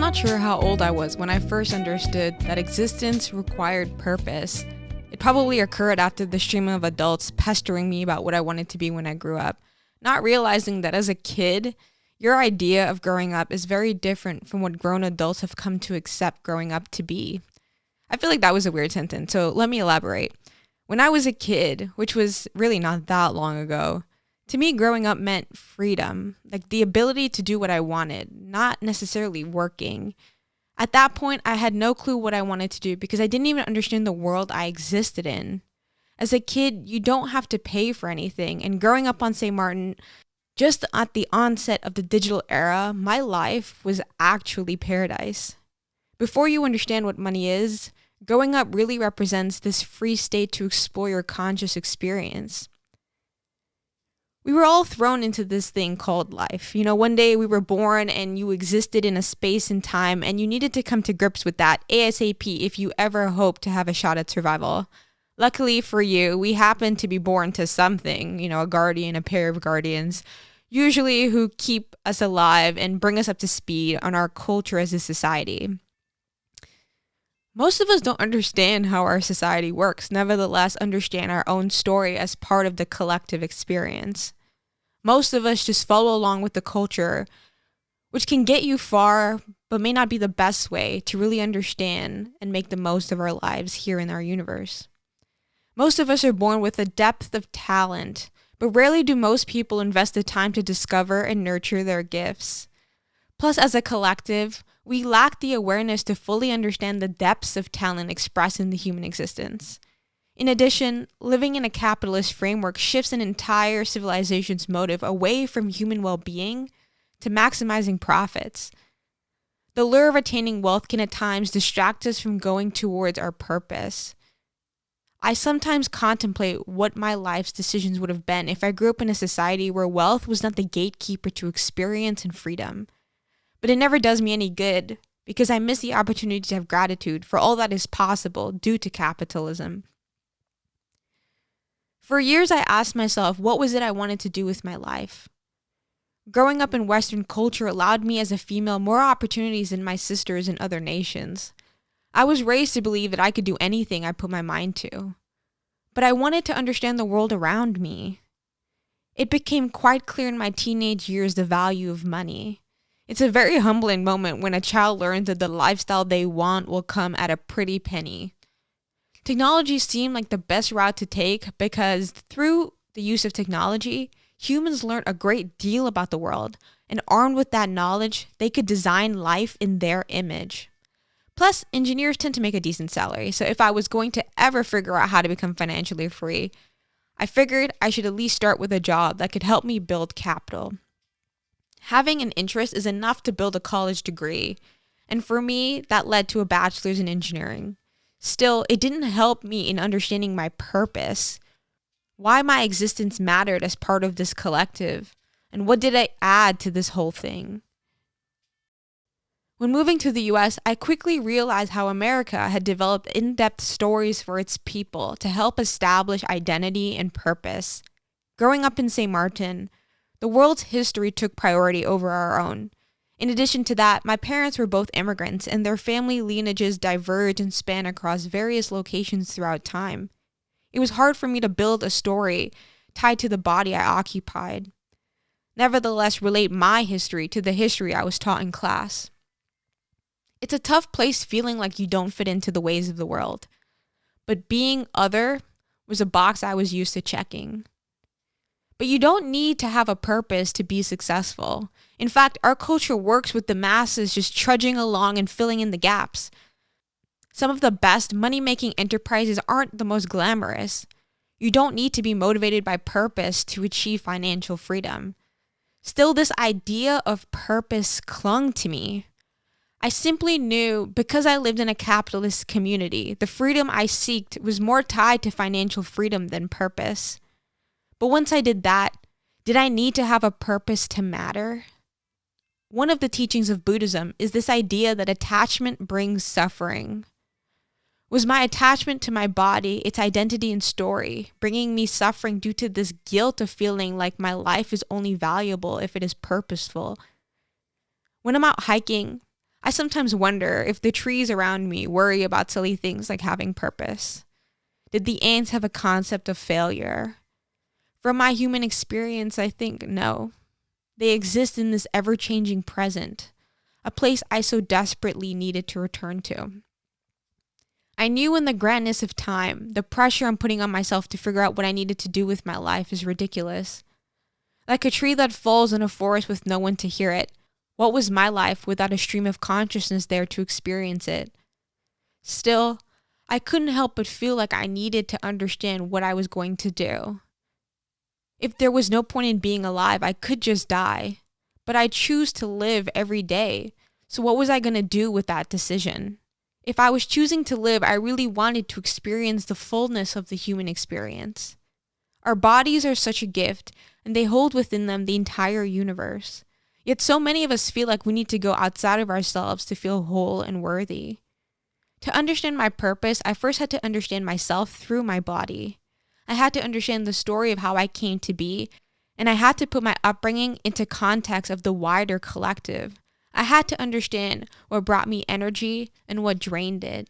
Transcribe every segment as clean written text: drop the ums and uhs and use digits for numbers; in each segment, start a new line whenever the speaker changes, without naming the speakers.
not sure how old I was when I first understood that existence required purpose. It probably occurred after the stream of adults pestering me about what I wanted to be when I grew up, not realizing that as a kid, your idea of growing up is very different from what grown adults have come to accept growing up to be. I feel like that was a weird sentence, so let me elaborate. When I was a kid, which was really not that long ago, to me, growing up meant freedom, like the ability to do what I wanted, not necessarily working. At that point, I had no clue what I wanted to do because I didn't even understand the world I existed in. As a kid, you don't have to pay for anything, and growing up on St. Martin, just at the onset of the digital era, my life was actually paradise. Before you understand what money is, growing up really represents this free state to explore your conscious experience. We were all thrown into this thing called life. One day we were born and you existed in a space and time and you needed to come to grips with that ASAP if you ever hoped to have a shot at survival. Luckily for you, we happened to be born to something, a guardian, a pair of guardians, usually who keep us alive and bring us up to speed on our culture as a society. Most of us don't understand how our society works, nevertheless understand our own story as part of the collective experience. Most of us just follow along with the culture, which can get you far, but may not be the best way to really understand and make the most of our lives here in our universe. Most of us are born with a depth of talent, but rarely do most people invest the time to discover and nurture their gifts. Plus, as a collective, we lack the awareness to fully understand the depths of talent expressed in the human existence. In addition, living in a capitalist framework shifts an entire civilization's motive away from human well-being to maximizing profits. The lure of attaining wealth can at times distract us from going towards our purpose. I sometimes contemplate what my life's decisions would have been if I grew up in a society where wealth was not the gatekeeper to experience and freedom. But it never does me any good because I miss the opportunity to have gratitude for all that is possible due to capitalism. For years, I asked myself, what was it I wanted to do with my life? Growing up in Western culture allowed me as a female more opportunities than my sisters in other nations. I was raised to believe that I could do anything I put my mind to. But I wanted to understand the world around me. It became quite clear in my teenage years the value of money. It's a very humbling moment when a child learns that the lifestyle they want will come at a pretty penny. Technology seemed like the best route to take because through the use of technology, humans learned a great deal about the world, and armed with that knowledge, they could design life in their image. Plus, engineers tend to make a decent salary, so if I was going to ever figure out how to become financially free, I figured I should at least start with a job that could help me build capital. Having an interest is enough to build a college degree, and for me, that led to a bachelor's in engineering. Still, it didn't help me in understanding my purpose, why my existence mattered as part of this collective, and what did I add to this whole thing. When moving to the US, I quickly realized how America had developed in-depth stories for its people to help establish identity and purpose. Growing up in St. Martin, the world's history took priority over our own. In addition to that, my parents were both immigrants, and their family lineages diverged and span across various locations throughout time. It was hard for me to build a story tied to the body I occupied. Nevertheless, relate my history to the history I was taught in class. It's a tough place feeling like you don't fit into the ways of the world. But being other was a box I was used to checking. But you don't need to have a purpose to be successful. In fact, our culture works with the masses just trudging along and filling in the gaps. Some of the best money-making enterprises aren't the most glamorous. You don't need to be motivated by purpose to achieve financial freedom. Still, this idea of purpose clung to me. I simply knew because I lived in a capitalist community, the freedom I sought was more tied to financial freedom than purpose. But once I did that, did I need to have a purpose to matter? One of the teachings of Buddhism is this idea that attachment brings suffering. Was my attachment to my body, its identity and story, bringing me suffering due to this guilt of feeling like my life is only valuable if it is purposeful? When I'm out hiking, I sometimes wonder if the trees around me worry about silly things like having purpose. Did the ants have a concept of failure? From my human experience, I think no. They exist in this ever-changing present, a place I so desperately needed to return to. I knew in the grandness of time, the pressure I'm putting on myself to figure out what I needed to do with my life is ridiculous. Like a tree that falls in a forest with no one to hear it, what was my life without a stream of consciousness there to experience it? Still, I couldn't help but feel like I needed to understand what I was going to do. If there was no point in being alive, I could just die. But I choose to live every day. So what was I going to do with that decision? If I was choosing to live, I really wanted to experience the fullness of the human experience. Our bodies are such a gift, and they hold within them the entire universe. Yet so many of us feel like we need to go outside of ourselves to feel whole and worthy. To understand my purpose, I first had to understand myself through my body. I had to understand the story of how I came to be, and I had to put my upbringing into context of the wider collective. I had to understand what brought me energy and what drained it.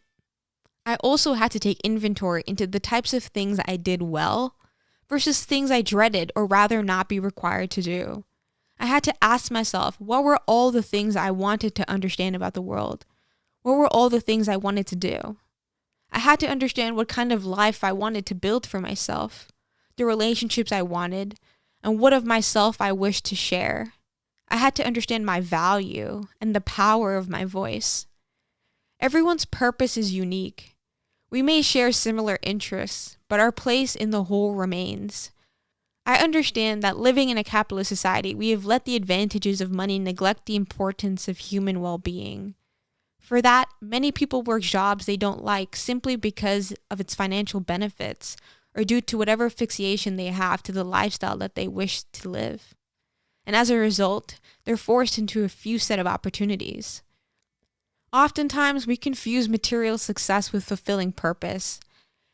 I also had to take inventory into the types of things I did well versus things I dreaded or rather not be required to do. I had to ask myself, what were all the things I wanted to understand about the world? What were all the things I wanted to do? I had to understand what kind of life I wanted to build for myself, the relationships I wanted, and what of myself I wished to share. I had to understand my value and the power of my voice. Everyone's purpose is unique. We may share similar interests, but our place in the whole remains. I understand that living in a capitalist society, we have let the advantages of money neglect the importance of human well-being. For that, many people work jobs they don't like simply because of its financial benefits or due to whatever fixation they have to the lifestyle that they wish to live. And as a result, they're forced into a few set of opportunities. Oftentimes, we confuse material success with fulfilling purpose,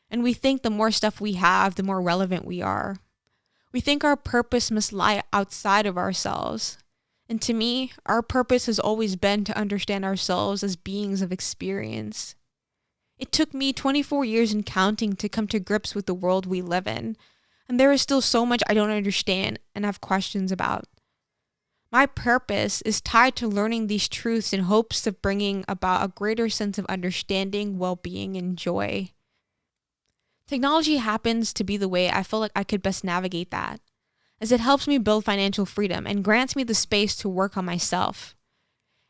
and we think the more stuff we have, the more relevant we are. We think our purpose must lie outside of ourselves. And to me, our purpose has always been to understand ourselves as beings of experience. It took me 24 years and counting to come to grips with the world we live in, and there is still so much I don't understand and have questions about. My purpose is tied to learning these truths in hopes of bringing about a greater sense of understanding, well-being, and joy. Technology happens to be the way I feel like I could best navigate that, as it helps me build financial freedom and grants me the space to work on myself.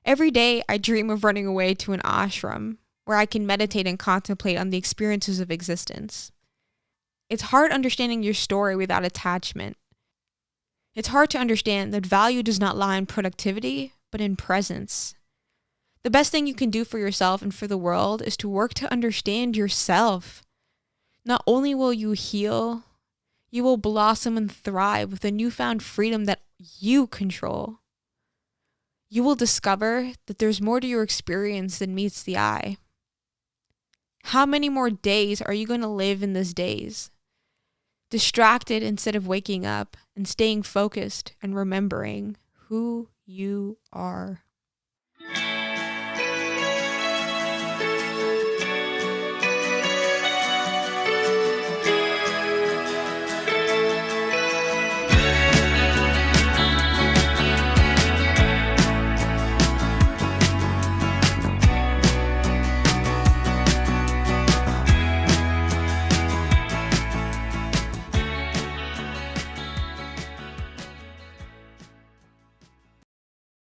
Every day, I dream of running away to an ashram where I can meditate and contemplate on the experiences of existence. It's hard understanding your story without attachment. It's hard to understand that value does not lie in productivity, but in presence. The best thing you can do for yourself and for the world is to work to understand yourself. Not only will you heal, you will blossom and thrive with a newfound freedom that you control. You will discover that there's more to your experience than meets the eye. How many more days are you going to live in these days? Distracted instead of waking up and staying focused and remembering who you are.